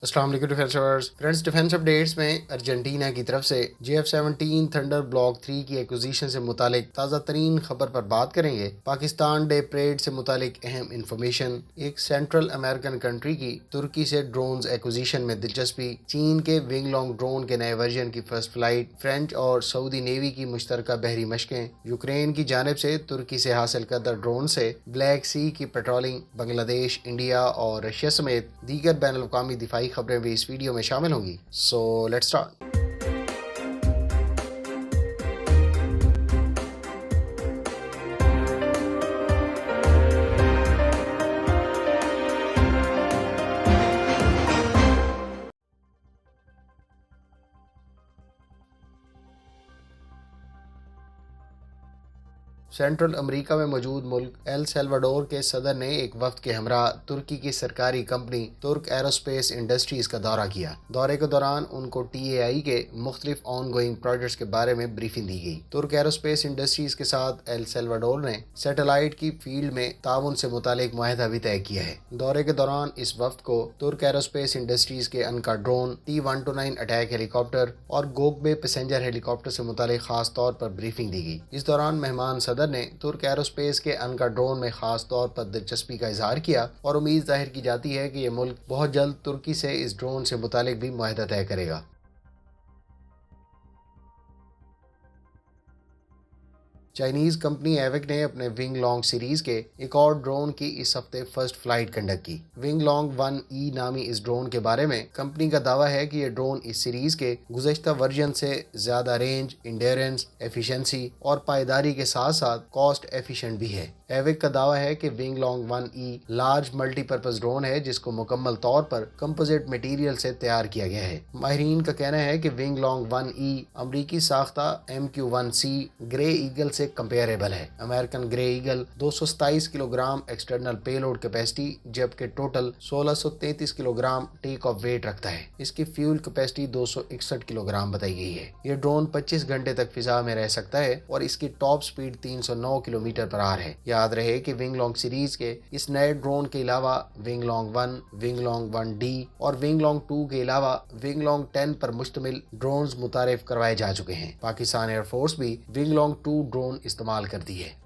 السلام علیکم friends defence updates میں ارجنٹینا کی طرف سے JF-17 تھنڈر بلاک 3 کی ایکوزیشن سے متعلق تازہ ترین خبر پر بات کریں گے۔ پاکستان ڈے پریڈ سے متعلق اہم انفارمیشن، ایک سینٹرل امریکن کنٹری کی ترکی سے ڈرونز ایکوزیشن میں دلچسپی، چین کے ونگ لانگ ڈرون کے نئے ورژن کی فرسٹ فلائٹ، فرینچ اور سعودی نیوی کی مشترکہ بحری مشقیں، یوکرین کی جانب سے ترکی سے حاصل کردہ ڈرون سے بلیک سی کی پیٹرولنگ، بنگلہ دیش، انڈیا اور رشیا سمیت دیگر بین الاقوامی دفاعی خبریں بھی اس ویڈیو میں شامل ہوں گی۔ So let's start. سینٹرل امریکہ میں موجود ملک ایل سیلواڈور کے صدر نے ایک وفد کے ہمراہ ترکی کی سرکاری کمپنی ترک ایروسپیس انڈسٹریز کا دورہ کیا۔ دورے کے دوران ان کو TAI کے مختلف آن گوئنگ پروجیکٹس کے بارے میں بریفنگ دی گئی۔ ترک ایروسپیس انڈسٹریز کے ساتھ ایل سیلواڈور نے سیٹلائٹ کی فیلڈ میں تعاون سے متعلق معاہدہ بھی طے کیا ہے۔ دورے کے دوران اس وفد کو ترک ایروسپیس انڈسٹریز کے انکا ڈرون، T-129 اٹیک ہیلی کاپٹر اور گوکبے پیسنجر ہیلی کاپٹر سے متعلق خاص طور پر بریفنگ دی گئی۔ اس دوران مہمان صدر نے ترک ایروسپیس کے انکا ڈرون میں خاص طور پر دلچسپی کا اظہار کیا اور امید ظاہر کی جاتی ہے کہ یہ ملک بہت جلد ترکی سے اس ڈرون سے متعلق بھی معاہدہ طے کرے گا۔ چائنیز کمپنی ایوک نے اپنے ونگ لانگ سیریز کے ایک اور ڈرون کی اس ہفتے فرسٹ فلائٹ کنڈکٹ کی۔ ونگ لانگ 1E نامی اس ڈرون کے بارے میں کمپنی کا دعویٰ ہے کہ یہ ڈرون اس سیریز کے گزشتہ ورژن سے زیادہ رینج، انڈیورنس، ایفیشنسی اور پائیداری کے ساتھ ساتھ کاسٹ ایفیشنٹ بھی ہے۔ ایوک کا دعویٰ ہے کہ Wing Loong 1E large multi purpose drone ہے جس کو مکمل طور پر کمپوزٹ مٹیریل سے تیار کیا گیا ہے۔ ماہرین کا کہنا ہے کہ ونگ لانگ 1E امریکی ساختہ MQ-1C گرے ایگل سے کمپیریبل ہے۔ American Grey Eagle 227 kilogram external payload capacity جبکہ total 1633 kilogram take off weight رکھتا ہے۔ اس کی فیول کیپیسٹی 261 کلوگرام بتائی گئی ہے۔ یہ ڈرون 25 گھنٹے تک فضا میں رہ سکتا ہے اور اس کی ٹاپ سپیڈ 309 کلومیٹر پر آور ہے۔ یاد رہے کہ ونگ لانگ سیریز کے اس نئے ڈرون کے علاوہ wing long 1، wing long 1D اور ونگ لانگ 2 کے علاوہ ونگ لانگ 10 پر مشتمل ڈرونز متعارف کروائے جا چکے ہیں۔ پاکستان ایئر فورس بھی ونگ لانگ 2 ڈرون استعمال کرتی ہے۔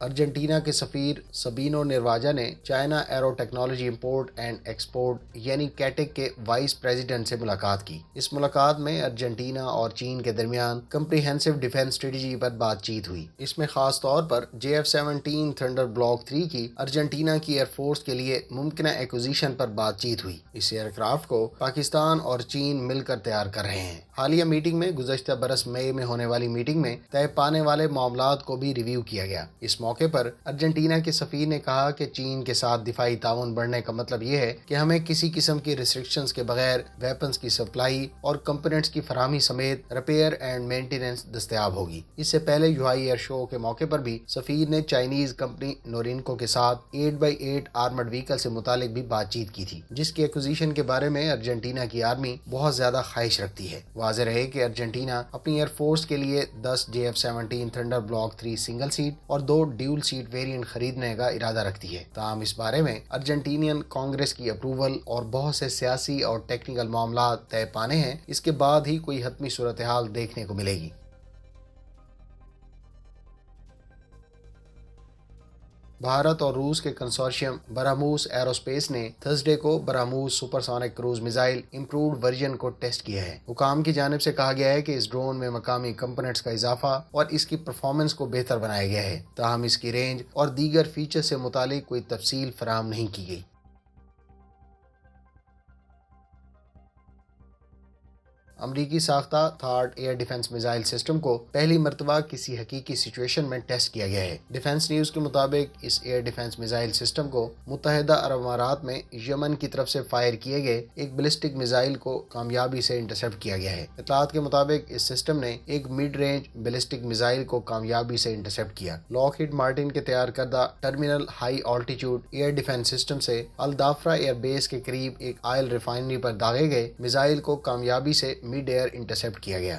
ارجنٹینا کے سفیر سبینو نرواجا نے China arrow technology import and export یعنی کیٹک کے وائس پریزیڈنٹ سے ملاقات کی۔ اس ملاقات میں ارجنٹینا اور چین کے درمیان کمپریہنسو ڈیفنس اسٹریٹجی پر بات چیت ہوئی۔ اس میں خاص طور پر JF-17 تھنڈر بلاک 3 کی ارجنٹینا کی ایئر فورس کے لیے ممکنہ ایکوزیشن پر بات چیت ہوئی۔ اس ایئر کرافٹ کو پاکستان اور چین مل کر تیار کر رہے ہیں۔ حالیہ میٹنگ میں گزشتہ برس مئی میں ہونے والی میٹنگ میں طے پانے والے معاملات کو بھی ریویو کیا گیا۔ اس موقع پر ارجنٹینا کے سفیر نے کہا کہ چین کے ساتھ دفاعی تعاون بڑھنے کا مطلب یہ ہے کہ ہمیں کسی قسم کی ریسٹرکشنز کے بغیر ویپنز کی سپلائی اور کمپوننٹس کی فراہمی سمیت ریپیئر اینڈ مینٹیننس دستیاب ہوگی۔ اس سے پہلے یوہائی ایئر شو کے موقع پر بھی سفیر نے چائنیز کمپنی نورینکو کے ساتھ 8x8 آرمرڈ وہیکل سے متعلق بھی بات چیت کی تھی، جس کی ایکوزیشن کے بارے میں ارجنٹینا کی آرمی بہت زیادہ خواہش رکھتی ہے۔ واضح رہے کہ ارجنٹینا اپنی ایئر فورس کے لیے 10 JF-17 thunder block 3 single set اور 2 ڈیول سیٹ ویریئنٹ خریدنے کا ارادہ رکھتی ہے۔ تاہم اس بارے میں ارجنٹینین کانگریس کی اپروول اور بہت سے سیاسی اور ٹیکنیکل معاملات طے پانے ہیں، اس کے بعد ہی کوئی حتمی صورتحال دیکھنے کو ملے گی۔ بھارت اور روس کے کنسورشیم برہموس ایروسپیس نے تھرسڈے کو BrahMos supersonic cruise missile improved version کو ٹیسٹ کیا ہے۔ حکام کی جانب سے کہا گیا ہے کہ اس ڈرون میں مقامی کمپوننٹس کا اضافہ اور اس کی پرفارمنس کو بہتر بنایا گیا ہے، تاہم اس کی رینج اور دیگر فیچر سے متعلق کوئی تفصیل فراہم نہیں کی گئی۔ امریکی ساختہ third air defence missile system کو پہلی مرتبہ کسی حقیقی سچویشن میں ٹیسٹ کیا گیا ہے۔ ڈیفنس نیوز کے مطابق اس ایئر ڈیفنس میزائل سسٹم کو متحدہ عرب امارات میں یمن کی طرف سے فائر کیے گئے ایک بیلسٹک میزائل کو کامیابی سے انٹرسیپٹ کیا گیا ہے۔ اطلاعات کے مطابق اس سسٹم نے ایک مڈ رینج بیلسٹک میزائل کو کامیابی سے انٹرسیپٹ کیا۔ لاک ہیڈ مارٹن کے تیار کردہ terminal high altitude air defence system سے الدافرا ایئر بیس کے قریب ایک آئل ریفائنری پر داغے گئے میزائل کو کامیابی سے مڈ ایئر انٹرسیپٹ کیا گیا۔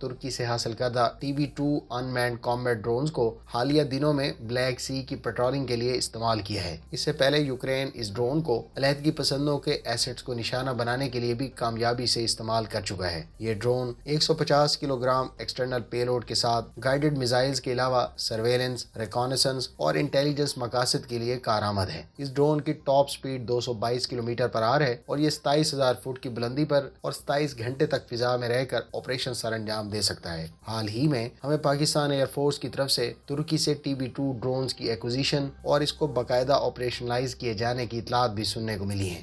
ترکی سے حاصل کردہ TB2 انمینڈ کامبیٹ ڈرونز کو حالیہ دنوں میں بلیک سی کی پیٹرولنگ کے لیے استعمال کیا ہے۔ اس سے پہلے یوکرین اس ڈرون کو علیحدگی پسندوں کے ایسٹس کو نشانہ بنانے کے لیے بھی کامیابی سے استعمال کر چکا ہے۔ یہ ڈرون 150 کلو گرام ایکسٹرنل پے لوڈ کے ساتھ گائیڈڈ میزائلز کے علاوہ سرویلنس، ریکانیسنس اور انٹیلیجنس مقاصد کے لیے کارآمد ہے۔ اس ڈرون کی ٹاپ سپیڈ 222 کلومیٹر پر آور ہے اور یہ 27,000 فٹ کی بلندی پر اور 27 گھنٹے تک فضا میں رہ کر آپریشن سر انجام دے سکتا ہے۔ حال ہی میں ہمیں پاکستان ایئر فورس کی طرف سے ترکی سے TB2 ڈرونز کی ایکوزیشن اور اس کو باقاعدہ آپریشنلائز کیے جانے کی اطلاعات بھی سننے کو ملی ہیں۔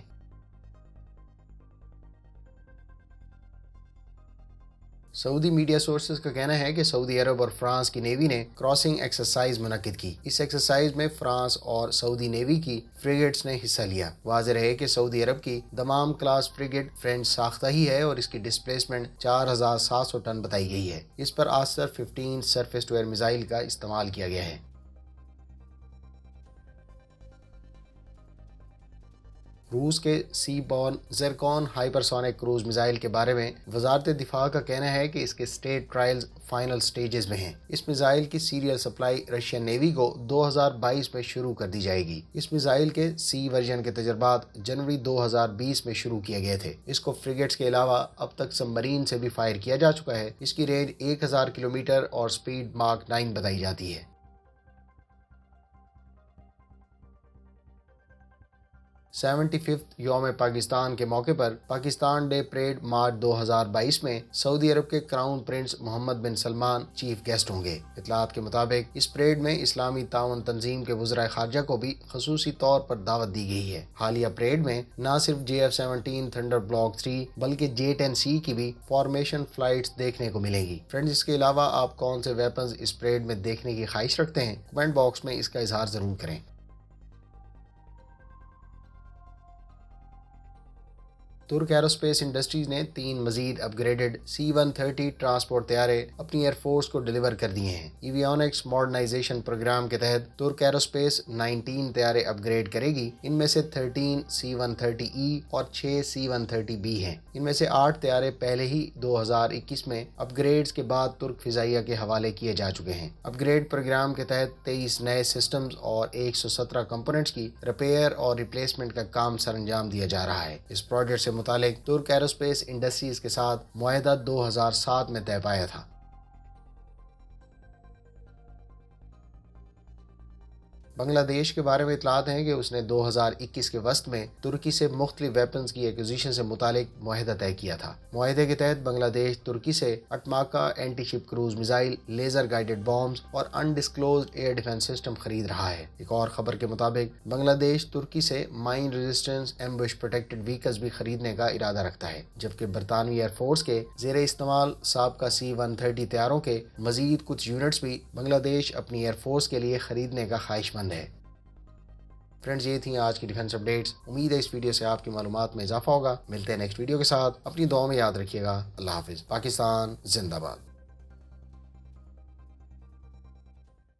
سعودی میڈیا سورسز کا کہنا ہے کہ سعودی عرب اور فرانس کی نیوی نے کراسنگ ایکسرسائز منعقد کی۔ اس ایکسرسائز میں فرانس اور سعودی نیوی کی فریگیٹس نے حصہ لیا۔ واضح رہے کہ سعودی عرب کی دمام کلاس فریگیٹ فرینچ ساختہ ہی ہے اور اس کی ڈسپلیسمنٹ 4,700 ٹن بتائی گئی ہے۔ اس پر Esther 15 surface to year missile کا استعمال کیا گیا ہے۔ روس کے سی بورن زرکون ہائپرسونک کروز میزائل کے بارے میں وزارت دفاع کا کہنا ہے کہ اس کے اسٹیٹ ٹرائلز فائنل سٹیجز میں ہیں۔ اس میزائل کی سیریل سپلائی رشین نیوی کو 2022 میں شروع کر دی جائے گی۔ اس میزائل کے سی ورژن کے تجربات جنوری 2020 میں شروع کیے گئے تھے۔ اس کو فریگیٹس کے علاوہ اب تک سب مرین سے بھی فائر کیا جا چکا ہے۔ اس کی رینج 1000 کلومیٹر اور سپیڈ ماک 9 بتائی جاتی ہے۔ 75 یوم پاکستان کے موقع پر پاکستان ڈے پریڈ مارچ 2022 میں سعودی عرب کے کراؤن پرنس محمد بن سلمان چیف گیسٹ ہوں گے۔ اطلاعات کے مطابق اس پریڈ میں اسلامی تعاون تنظیم کے وزراء خارجہ کو بھی خصوصی طور پر دعوت دی گئی ہے۔ حالیہ پریڈ میں نہ صرف JF-17 تھنڈر بلاک 3 بلکہ J-10C کی بھی فارمیشن فلائٹس دیکھنے کو ملیں گی۔ فرینڈز، اس کے علاوہ آپ کون سے ویپنز اس پریڈ میں دیکھنے کی خواہش رکھتے ہیں؟ کمنٹ باکس میں اس کا اظہار ضرور کریں۔ ترک ایروسپیس انڈسٹریز نے 3 مزید اپ گریڈڈ C-130 ٹرانسپورٹ طیارے اپنی ایئر فورس کو ڈیلیور کر دیے ہیں۔ ایویونکس ماڈرنائزیشن پروگرام کے تحت ترک ایروسپیس 19 طیارے اپ گریڈ کرے گی۔ ان میں سے 13 C-130E اور 6 C-130B ہیں۔ ان میں سے 8 طیارے پہلے ہی 2021 میں اپ گریڈز کے بعد ترک فضائیہ کے حوالے کیے جا چکے ہیں۔ اپ گریڈ پروگرام کے تحت 23 نئے سسٹمز اور 117 کمپوننٹس کی ریپیئر اور ریپلیسمنٹ کا کام سر انجام دیا جا رہا ہے۔ اس پروجیکٹ سے متعلق ترک ایروسپیس انڈسٹریز کے ساتھ معاہدہ 2007 میں طے پایا تھا۔ بنگلہ دیش کے بارے میں اطلاعات ہیں کہ اس نے 2021 کے وسط میں ترکی سے مختلف ویپنز کی ایکوزیشن سے متعلق معاہدہ طے کیا تھا۔ معاہدے کے تحت بنگلہ دیش ترکی سے Atmaca anti ship cruise missile, laser guided bombs اور انڈسکلوزڈ ایئر ڈیفنس سسٹم خرید رہا ہے۔ ایک اور خبر کے مطابق بنگلہ دیش ترکی سے mine resistance ambush protected vehicles بھی خریدنے کا ارادہ رکھتا ہے، جبکہ برطانوی ایئر فورس کے زیر استعمال سابقہ C-130 طیاروں کے مزید کچھ یونٹس بھی بنگلہ دیش اپنی ایئر فورس کے لیے خریدنے کا خواہش مند ہے۔ فرینڈز، یہ تھیں آج کی ڈیفنس اپڈیٹس۔ امید ہے اس ویڈیو سے آپ کی معلومات میں اضافہ ہوگا۔ ملتے ہیں نیکسٹ ویڈیو کے ساتھ۔ اپنی دعاؤں میں یاد رکھیے گا۔ اللہ حافظ۔ پاکستان زندہ باد۔